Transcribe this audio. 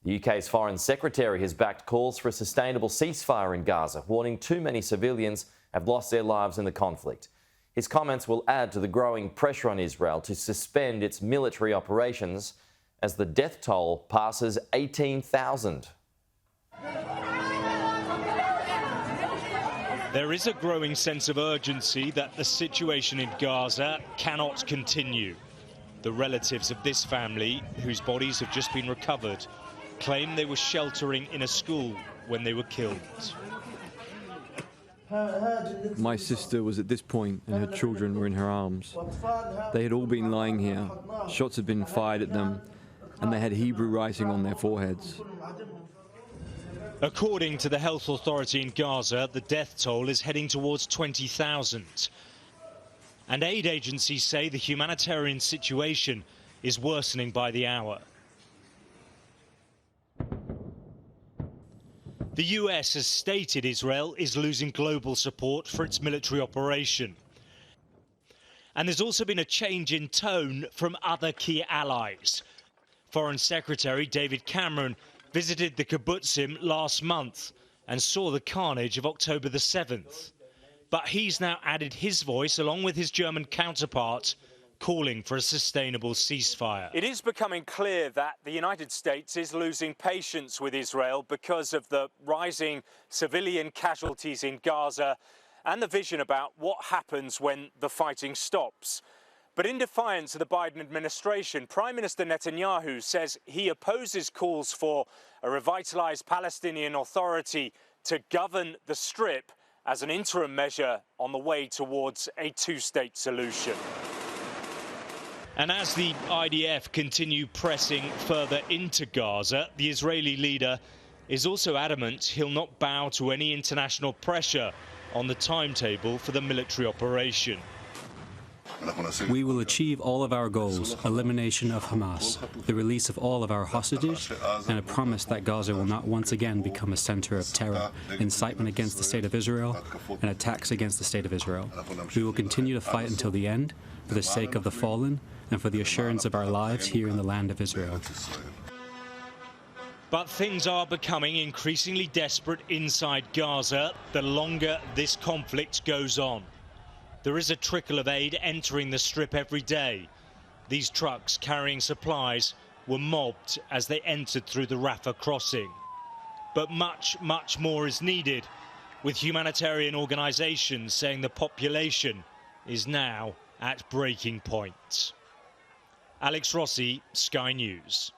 The UK's Foreign Secretary has backed calls for a sustainable ceasefire in Gaza, warning too many civilians have lost their lives in the conflict. His comments will add to the growing pressure on Israel to suspend its military operations as the death toll passes 18,000. There is a growing sense of urgency that the situation in Gaza cannot continue. The relatives of this family, whose bodies have just been recovered, claim they were sheltering in a school when they were killed. My sister was at this point and her children were in her arms. They had all been lying here. Shots had been fired at them and they had Hebrew writing on their foreheads. According to the health authority in Gaza, the death toll is heading towards 20,000. And aid agencies say the humanitarian situation is worsening by the hour. The US has stated Israel is losing global support for its military operation. And there's also been a change in tone from other key allies. Foreign Secretary David Cameron visited the kibbutzim last month and saw the carnage of October the 7th. But he's now added his voice, along with his German counterpart, calling for a sustainable ceasefire. It is becoming clear that the United States is losing patience with Israel because of the rising civilian casualties in Gaza and the vision about what happens when the fighting stops. But in defiance of the Biden administration, Prime Minister Netanyahu says he opposes calls for a revitalised Palestinian Authority to govern the Strip as an interim measure on the way towards a two-state solution. And as the IDF continue pressing further into Gaza, the Israeli leader is also adamant he'll not bow to any international pressure on the timetable for the military operation. We will achieve all of our goals: elimination of Hamas, the release of all of our hostages, and a promise that Gaza will not once again become a center of terror, incitement against the State of Israel, and attacks against the State of Israel. We will continue to fight until the end, for the sake of the fallen and for the assurance of our lives here in the land of Israel. But things are becoming increasingly desperate inside Gaza the longer this conflict goes on. There is a trickle of aid entering the Strip every day. These trucks carrying supplies were mobbed as they entered through the Rafah crossing. But much, much more is needed, with humanitarian organisations saying the population is now at breaking point. Alex Rossi, Sky News.